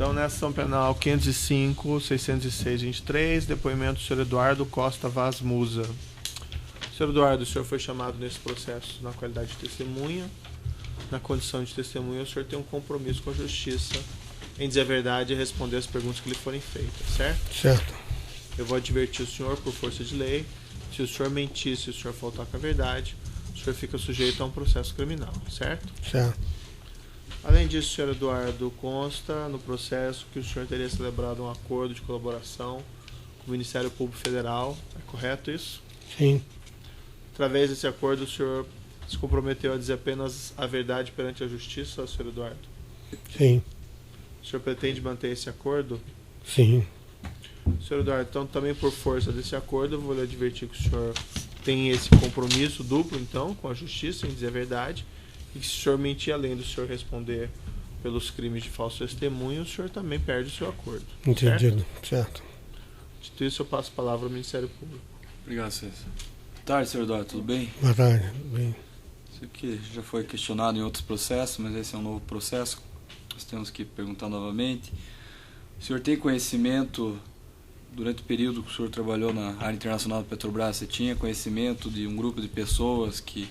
Então, nessa ação penal 505.606.23, depoimento do senhor Eduardo Costa Vaz Musa. Senhor Eduardo, o senhor foi chamado nesse processo na qualidade de testemunha. Na condição de testemunha, o senhor tem um compromisso com a justiça em dizer a verdade e responder as perguntas que lhe forem feitas, certo? Certo. Eu vou advertir o senhor por força de lei. Se o senhor mentir, se o senhor faltar com a verdade, o senhor fica sujeito a um processo criminal, certo? Certo. Além disso, senhor Eduardo, consta no processo que o senhor teria celebrado um acordo de colaboração com o Ministério Público Federal. É correto isso? Sim. Através desse acordo, o senhor se comprometeu a dizer apenas a verdade perante a justiça, senhor Eduardo? Sim. O senhor pretende manter esse acordo? Sim. Senhor Eduardo, então também por força desse acordo, eu vou lhe advertir que o senhor tem esse compromisso duplo, então, com a justiça em dizer a verdade, e que se o senhor mentir, além do senhor responder pelos crimes de falso testemunho, o senhor também perde o seu acordo. Entendido. Certo. Dito isso, eu passo a palavra ao Ministério Público. Obrigado, César. Boa tarde, senhor Eduardo, tudo bem? Boa tarde. Bem. Isso aqui já foi questionado em outros processos, mas esse é um novo processo. Nós temos que perguntar novamente. O senhor tem conhecimento, durante o período que o senhor trabalhou na área internacional da Petrobras, você tinha conhecimento de um grupo de pessoas que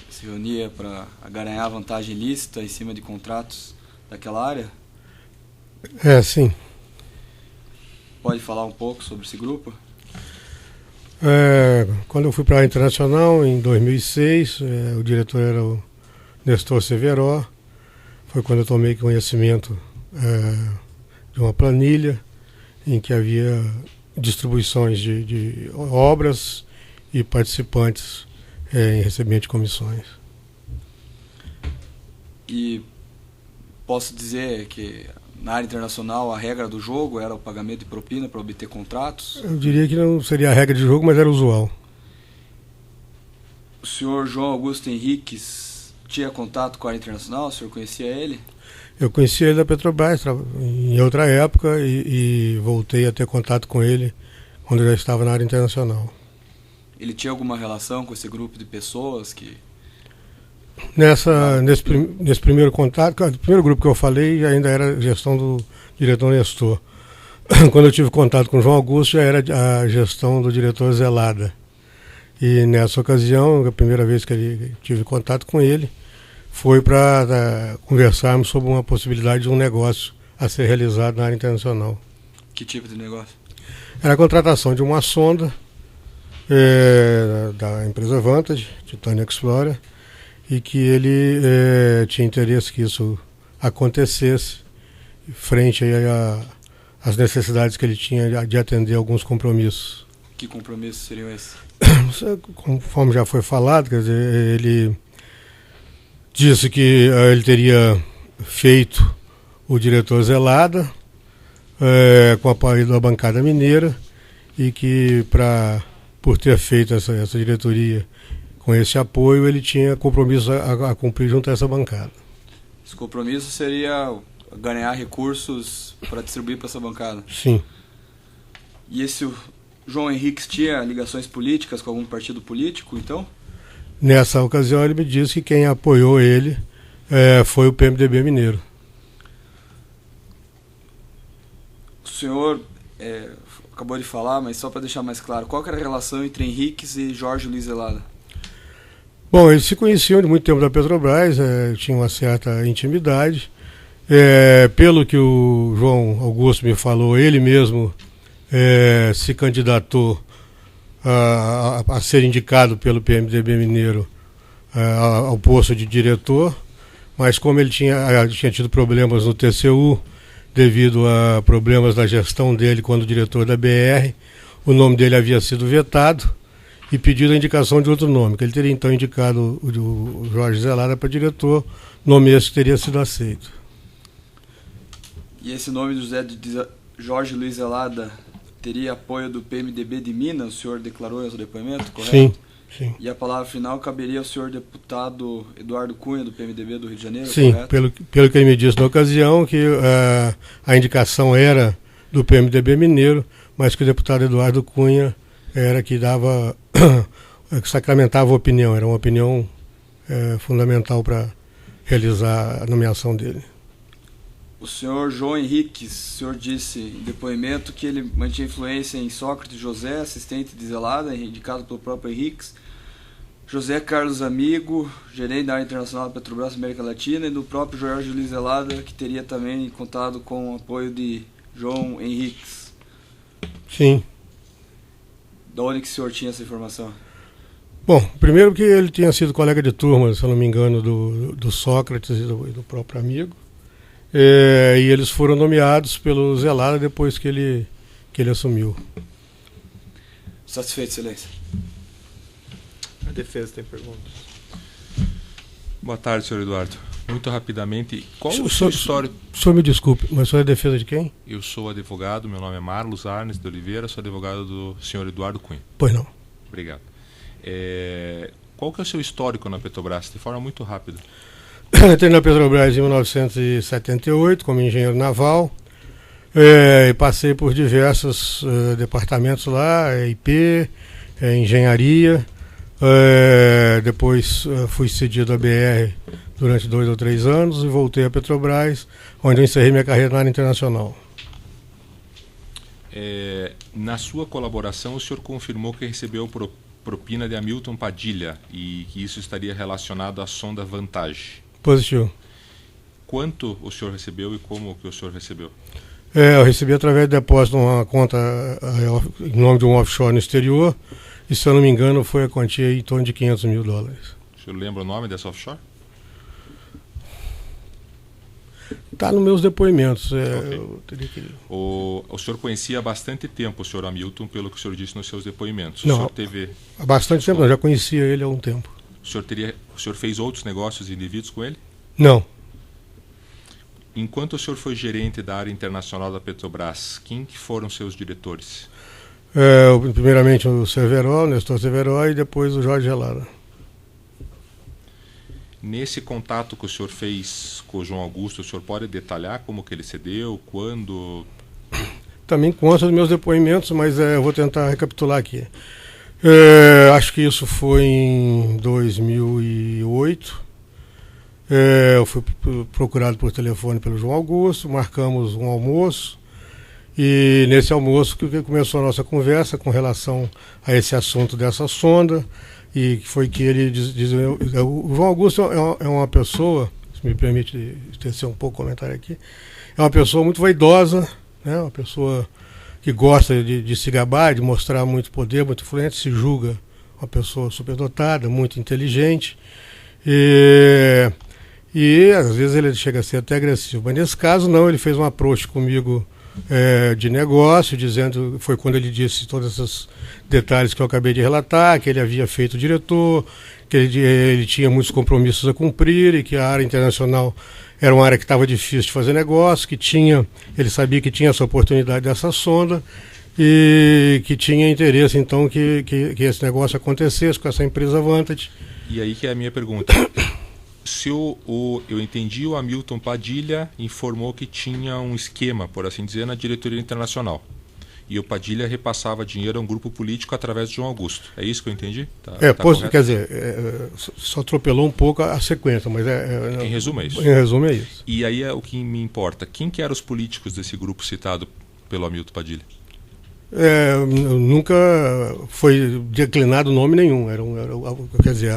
se reunia para ganhar vantagem ilícita em cima de contratos daquela área? Sim. Pode falar um pouco sobre esse grupo? Quando eu fui para a internacional, em 2006, o diretor era o Nestor Severo. Foi quando eu tomei conhecimento de uma planilha em que havia distribuições de obras e participantes em recebimento de comissões. E posso dizer que na área internacional a regra do jogo era o pagamento de propina para obter contratos? Eu diria que não seria a regra de jogo, mas era usual. O senhor João Augusto Henriques tinha contato com a área internacional? O senhor conhecia ele? Eu conheci ele da Petrobras em outra época e voltei a ter contato com ele quando eu já estava na área internacional. Ele tinha alguma relação com esse grupo de pessoas que... Nesse primeiro contato, o primeiro grupo que eu falei ainda era gestão do diretor Nestor. Quando eu tive contato com o João Augusto, já era a gestão do diretor Zelada. E nessa ocasião, a primeira vez que eu tive contato com ele, foi para conversarmos sobre uma possibilidade de um negócio a ser realizado na área internacional. Que tipo de negócio? Era a contratação de uma sonda da empresa Vantage, Titanium Explorer, e que ele tinha interesse que isso acontecesse frente às necessidades que ele tinha de atender alguns compromissos. Que compromissos seriam esses? Conforme já foi falado, quer dizer, ele disse que ele teria feito o diretor Zelada com o apoio da bancada mineira e que por ter feito essa diretoria com esse apoio, ele tinha compromisso a cumprir junto a essa bancada. Esse compromisso seria ganhar recursos para distribuir para essa bancada? Sim. E esse João Henriques tinha ligações políticas com algum partido político, então? Nessa ocasião, ele me disse que quem apoiou ele foi o PMDB mineiro. O senhor acabou de falar, mas só para deixar mais claro, qual que era a relação entre Henriques e Jorge Luiz Zelada? Bom, eles se conheciam de muito tempo da Petrobras, tinham uma certa intimidade. Pelo que o João Augusto me falou, ele mesmo se candidatou a ser indicado pelo PMDB mineiro ao posto de diretor, mas como ele tinha tido problemas no TCU, devido a problemas da gestão dele quando diretor da BR, o nome dele havia sido vetado e pedido a indicação de outro nome, que ele teria então indicado o Jorge Zelada para diretor, nome esse que teria sido aceito. E esse nome do Jorge Luiz Zelada teria apoio do PMDB de Minas, o senhor declarou em seu depoimento, correto? Sim, sim. E a palavra final caberia ao senhor deputado Eduardo Cunha, do PMDB do Rio de Janeiro, sim, correto? Pelo que ele me disse na ocasião, que a indicação era do PMDB mineiro, mas que o deputado Eduardo Cunha era que dava, que sacramentava a opinião, era uma opinião fundamental para realizar a nomeação dele. O senhor João Henriques, o senhor disse em depoimento que ele mantinha influência em Sócrates José, assistente de Zelada, indicado pelo próprio Henriques, José Carlos Amigo, gerente da área internacional da Petrobras América Latina, e do próprio Jorge Luiz Zelada, que teria também contado com o apoio de João Henriques. Sim. De onde que o senhor tinha essa informação? Bom, primeiro que ele tinha sido colega de turma, se eu não me engano, do Sócrates e do próprio Amigo. E eles foram nomeados pelo Zelada depois que ele assumiu. Satisfeito, excelência. A defesa tem perguntas. Boa tarde, senhor Eduardo. Muito rapidamente, qual o seu histórico? O senhor me desculpe, mas o senhor é defesa de quem? Eu sou advogado, meu nome é Marlos Arnes de Oliveira, sou advogado do senhor Eduardo Cunha. Pois não. Obrigado. Qual que é o seu histórico na Petrobras, de forma muito rápida? Entrei na Petrobras em 1978 como engenheiro naval e passei por diversos departamentos lá, IP, engenharia. Depois fui cedido à BR durante 2 ou 3 anos e voltei à Petrobras, onde eu encerrei minha carreira na área internacional. Na sua colaboração, o senhor confirmou que recebeu propina de Hamilton Padilha e que isso estaria relacionado à sonda Vantage. Positivo. Quanto o senhor recebeu e como que o senhor recebeu? Eu recebi através de depósito uma conta em nome de um offshore no exterior e, se eu não me engano, foi a quantia em torno de $500 mil. O senhor lembra o nome dessa offshore? Está nos meus depoimentos. Okay. Eu teria que... O senhor conhecia há bastante tempo o senhor Hamilton, pelo que o senhor disse nos seus depoimentos. Não, o senhor teve... há bastante tempo, eu já conhecia ele há um tempo. O senhor fez outros negócios indevidos com ele? Não. Enquanto o senhor foi gerente da área internacional da Petrobras, quem que foram seus diretores? Primeiramente o Severo, Nestor Severo, e depois o Jorge Zelada. Nesse contato que o senhor fez com o João Augusto, o senhor pode detalhar como que ele se deu, quando? Também consta dos meus depoimentos, mas eu vou tentar recapitular aqui. Acho que isso foi em 2008. Eu fui procurado por telefone pelo João Augusto, marcamos um almoço, e nesse almoço que começou a nossa conversa com relação a esse assunto dessa sonda, e foi que ele o João Augusto é uma pessoa, se me permite tecer um pouco o comentário aqui, é uma pessoa muito vaidosa, né? Uma pessoa que gosta de se gabar, de mostrar muito poder, muito influente, se julga uma pessoa superdotada, muito inteligente, e às vezes ele chega a ser até agressivo, mas nesse caso não, ele fez um approach comigo de negócio, dizendo, foi quando ele disse todos esses detalhes que eu acabei de relatar, que ele havia feito diretor, que ele tinha muitos compromissos a cumprir e que a área internacional era uma área que estava difícil de fazer negócio, ele sabia que tinha essa oportunidade dessa sonda e que tinha interesse então que esse negócio acontecesse com essa empresa Vantage. E aí que é a minha pergunta. Se eu entendi, o Hamilton Padilha informou que tinha um esquema, por assim dizer, na diretoria internacional. E o Padilha repassava dinheiro a um grupo político através de João Augusto. É isso que eu entendi? Quer dizer, só atropelou um pouco a sequência, mas em resumo é isso. Em resumo é isso. E aí é o que me importa. Quem que eram os políticos desse grupo citado pelo Hamilton Padilha? Nunca foi declinado nome nenhum. Quer dizer,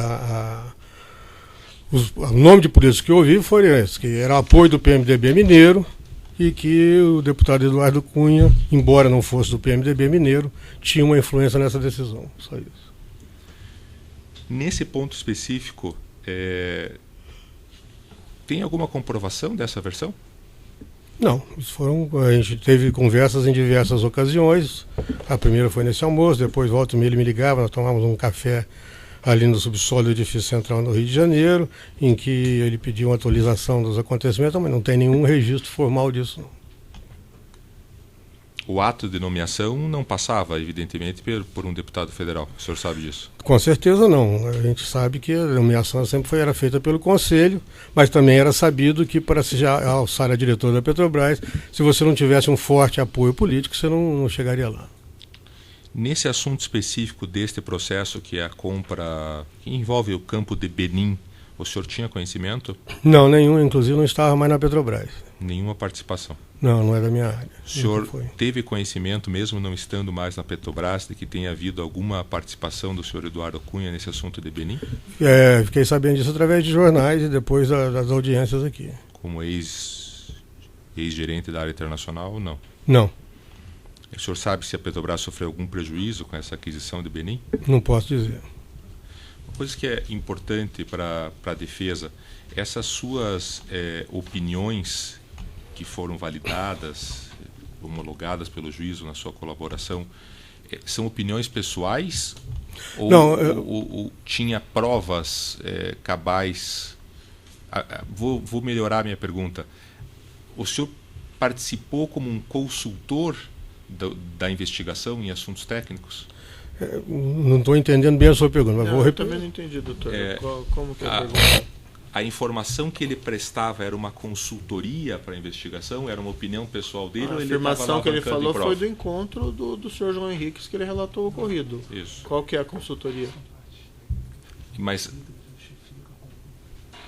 o nome de políticos que eu ouvi foi esse, que era apoio do PMDB mineiro e que o deputado Eduardo Cunha, embora não fosse do PMDB mineiro, tinha uma influência nessa decisão. Só isso. Nesse ponto específico, tem alguma comprovação dessa versão? Não, a gente teve conversas em diversas ocasiões. A primeira foi nesse almoço, depois volta e meia ele me ligava, nós tomávamos um café ali no subsolo do edifício central no Rio de Janeiro, em que ele pediu uma atualização dos acontecimentos, mas não tem nenhum registro formal disso. Não. O ato de nomeação não passava, evidentemente, por um deputado federal. O senhor sabe disso? Com certeza não. A gente sabe que a nomeação sempre era feita pelo Conselho, mas também era sabido que para se alçar a diretor da Petrobras, se você não tivesse um forte apoio político, você não chegaria lá. Nesse assunto específico deste processo, que é a compra, que envolve o campo de Benim, o senhor tinha conhecimento? Não, nenhum. Inclusive não estava mais na Petrobras. Nenhuma participação. Não, não é da minha área. O senhor teve conhecimento, mesmo não estando mais na Petrobras, de que tenha havido alguma participação do senhor Eduardo Cunha nesse assunto de Benin? Fiquei sabendo disso através de jornais e depois das audiências aqui. Como ex-gerente da área internacional, não? Não. O senhor sabe se a Petrobras sofreu algum prejuízo com essa aquisição de Benin? Não posso dizer. Uma coisa que é importante para a defesa, essas suas opiniões que foram validadas, homologadas pelo juízo na sua colaboração, são opiniões pessoais? Ou, não, ou tinha provas cabais? Vou melhorar a minha pergunta. O senhor participou como um consultor da investigação em assuntos técnicos? Não estou entendendo bem a sua pergunta, mas vou Eu repetir. também não entendi, doutor. Como que é a pergunta? A informação que ele prestava era uma consultoria para a investigação? Era uma opinião pessoal dele? A ou ele afirmação que ele falou prova? foi do encontro do senhor João Henrique, que ele relatou o ocorrido. Isso. Qual que é a consultoria? Mas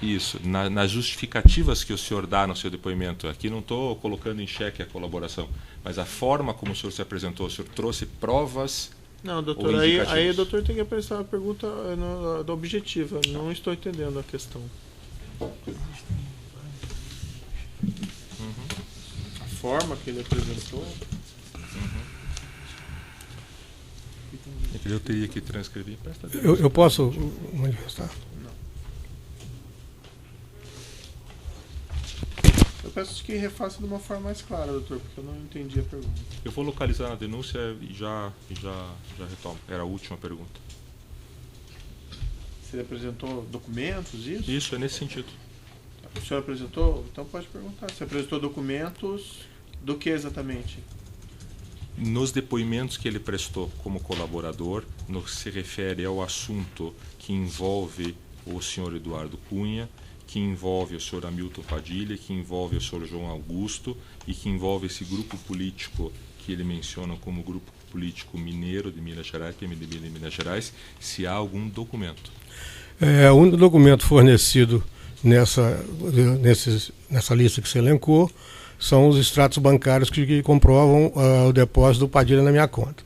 isso, nas justificativas que o senhor dá no seu depoimento, aqui não estou colocando em xeque a colaboração, mas a forma como o senhor se apresentou, o senhor trouxe provas? Não, doutor, aí o doutor tem que prestar a pergunta da objetiva. Não estou entendendo a questão. A forma que ele apresentou. Eu teria que transcrever. Eu posso manifestar? Eu peço que refaça de uma forma mais clara, doutor, porque eu não entendi a pergunta. Eu vou localizar na denúncia e já retomo. Era a última pergunta. Você apresentou documentos, isso? Isso, é nesse sentido. O senhor apresentou? Então pode perguntar. Você apresentou documentos do que exatamente? Nos depoimentos que ele prestou como colaborador, no que se refere ao assunto que envolve o senhor Eduardo Cunha, que envolve o senhor Hamilton Padilha, que envolve o senhor João Augusto e que envolve esse grupo político que ele menciona como grupo político mineiro de Minas Gerais, PMDB de Minas Gerais, se há algum documento. O único documento fornecido nessa lista que você elencou são os extratos bancários que comprovam o depósito do Padilha na minha conta.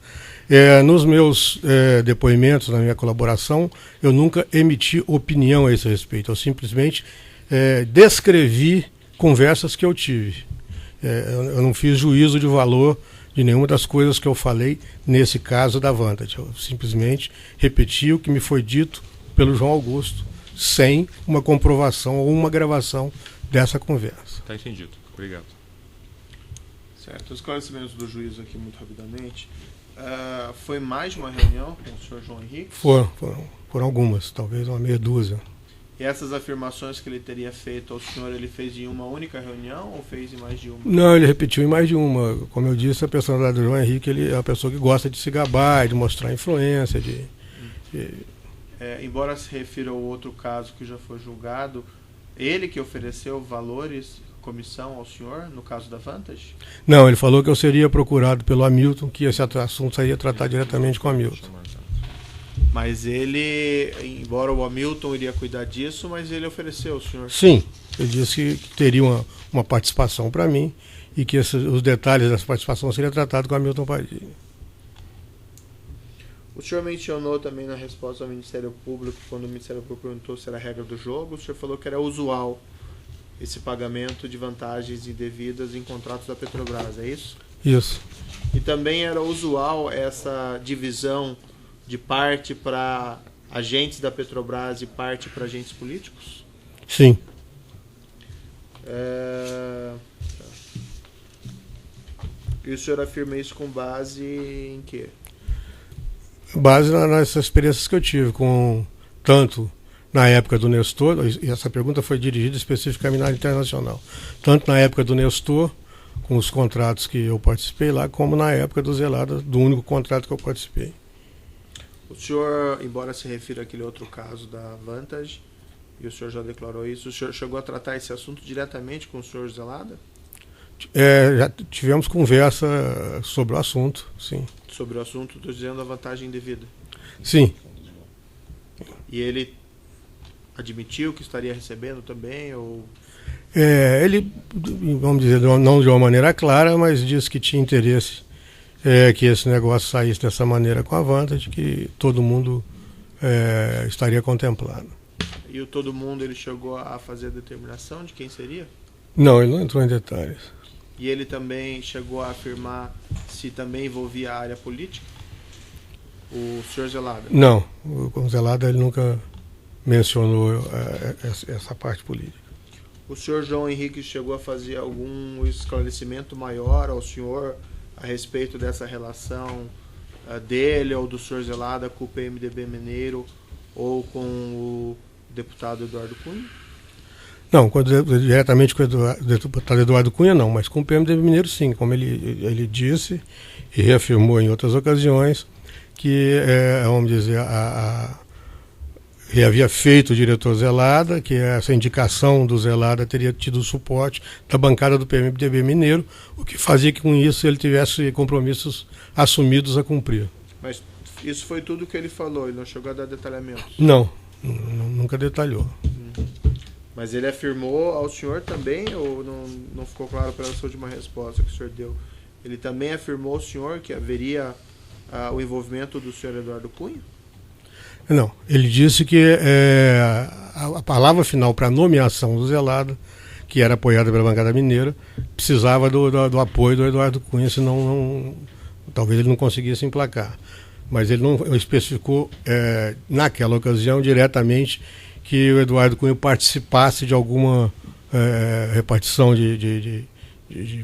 Nos meus depoimentos, na minha colaboração, eu nunca emiti opinião a esse respeito. Eu simplesmente descrevi conversas que eu tive. Eu não fiz juízo de valor de nenhuma das coisas que eu falei nesse caso da Vantage. Eu simplesmente repeti o que me foi dito pelo João Augusto, sem uma comprovação ou uma gravação dessa conversa. Está entendido. Obrigado. Certo. Os esclarecimentos do juiz aqui, muito rapidamente. Foi mais de uma reunião com o senhor João Henrique? Foram algumas, talvez uma meia dúzia. E essas afirmações que ele teria feito ao senhor, ele fez em uma única reunião ou fez em mais de uma? Não, ele repetiu em mais de uma. Como eu disse, a personalidade do João Henrique, ele é uma pessoa que gosta de se gabar, de mostrar influência, embora se refira ao outro caso que já foi julgado, ele que ofereceu valores, comissão ao senhor, no caso da Vantage? Não, ele falou que eu seria procurado pelo Hamilton, que esse assunto seria tratado diretamente com o Hamilton. Mas ele, embora o Hamilton iria cuidar disso, mas ele ofereceu ao senhor? Sim, ele disse que teria uma participação para mim e que os detalhes dessa participação seriam tratados com o Hamilton Padilha. O senhor mencionou também na resposta ao Ministério Público, quando o Ministério Público perguntou se era a regra do jogo, o senhor falou que era usual esse pagamento de vantagens indevidas em contratos da Petrobras, é isso? Isso. E também era usual essa divisão de parte para agentes da Petrobras e parte para agentes políticos? Sim. E o senhor afirma isso com base em quê? Base nessas experiências que eu tive, tanto na época do Nestor, e essa pergunta foi dirigida especificamente na área internacional, tanto na época do Nestor, com os contratos que eu participei lá, como na época do Zelada, do único contrato que eu participei. O senhor, embora se refira àquele outro caso da Vantage, e o senhor já declarou isso, o senhor chegou a tratar esse assunto diretamente com o senhor Zelada? Já tivemos conversa sobre o assunto, sim. Sobre o assunto, estou dizendo a vantagem indevida. Sim. E ele admitiu que estaria recebendo também? Ou... Ele, vamos dizer, não de uma maneira clara, mas disse que tinha interesse que esse negócio saísse dessa maneira com a Vantage, que todo mundo estaria contemplado. E o todo mundo, ele chegou a fazer a determinação de quem seria? Não, ele não entrou em detalhes. E ele também chegou a afirmar se também envolvia a área política? O senhor Zelada? Não, o Zelada ele nunca mencionou essa parte política. O senhor João Henrique chegou a fazer algum esclarecimento maior ao senhor a respeito dessa relação dele ou do senhor Zelada com o PMDB Mineiro ou com o deputado Eduardo Cunha? Não, diretamente com o deputado Eduardo Cunha não, mas com o PMDB Mineiro sim, como ele disse e reafirmou em outras ocasiões que, vamos dizer, ele havia feito o diretor Zelada, que essa indicação do Zelada teria tido o suporte da bancada do PMDB Mineiro, o que fazia que com isso ele tivesse compromissos assumidos a cumprir. Mas isso foi tudo que ele falou, ele não chegou a dar detalhamentos? Não, nunca detalhou. Mas ele afirmou ao senhor também, ou não ficou claro pela sua última resposta que o senhor deu? Ele também afirmou ao senhor que haveria o envolvimento do senhor Eduardo Cunha? Não, ele disse que a palavra final para a nomeação do Zelada, que era apoiada pela bancada mineira, precisava do apoio do Eduardo Cunha, senão talvez ele não conseguisse emplacar. Mas ele não especificou naquela ocasião diretamente que o Eduardo Cunha participasse de alguma repartição de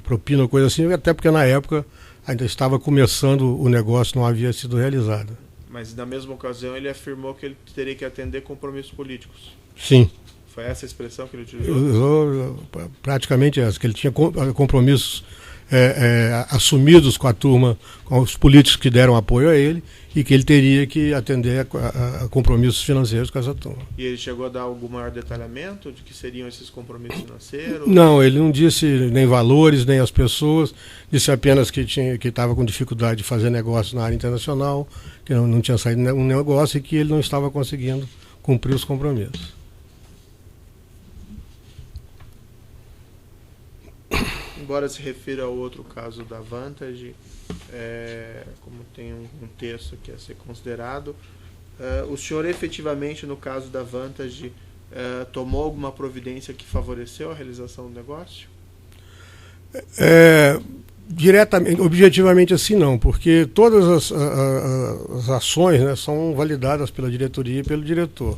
propina ou coisa assim, até porque na época ainda estava começando o negócio, não havia sido realizado. Mas na mesma ocasião ele afirmou que ele teria que atender compromissos políticos. Sim. Foi essa a expressão que ele utilizou? Usou praticamente essa, que ele tinha compromissos assumidos com a turma, com os políticos que deram apoio a ele, e que ele teria que atender a compromissos financeiros com essa turma. E ele chegou a dar algum maior detalhamento de que seriam esses compromissos financeiros? Não, ele não disse nem valores, nem as pessoas, disse apenas que estava com dificuldade de fazer negócio na área internacional, que não tinha saído um negócio e que ele não estava conseguindo cumprir os compromissos. Embora se refira ao outro caso da Vantage, como tem um texto que é ser considerado, o senhor efetivamente, no caso da Vantage, tomou alguma providência que favoreceu a realização do negócio? Diretamente, objetivamente assim não, porque todas as ações, né, são validadas pela diretoria e pelo diretor.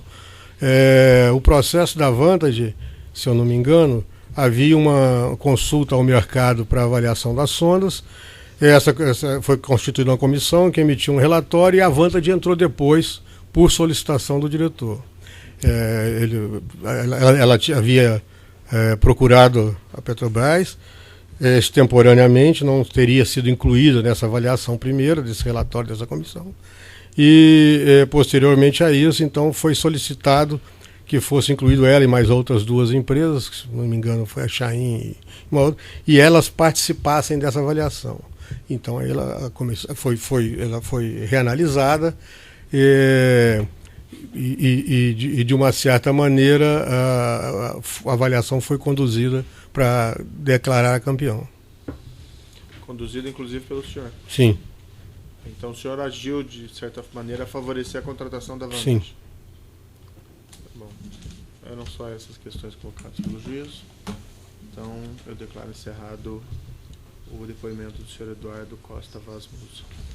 O processo da Vantage, se eu não me engano, havia uma consulta ao mercado para avaliação das sondas. Essa foi constituída uma comissão que emitiu um relatório e a Vantage entrou depois por solicitação do diretor. Ela havia procurado a Petrobras extemporaneamente, não teria sido incluída nessa avaliação primeira, desse relatório dessa comissão. E posteriormente a isso, então, foi solicitado que fosse incluído ela e mais outras duas empresas, que, se não me engano foi a Chain e uma outra, e elas participassem dessa avaliação. Então ela foi reanalisada e de uma certa maneira a avaliação foi conduzida para declarar campeão. Conduzida inclusive pelo senhor? Sim. Então o senhor agiu de certa maneira a favorecer a contratação da Vantage? Sim. Bom, eram só essas questões colocadas pelo juízo. Então eu declaro encerrado o depoimento do senhor Eduardo Costa Vaz Musa.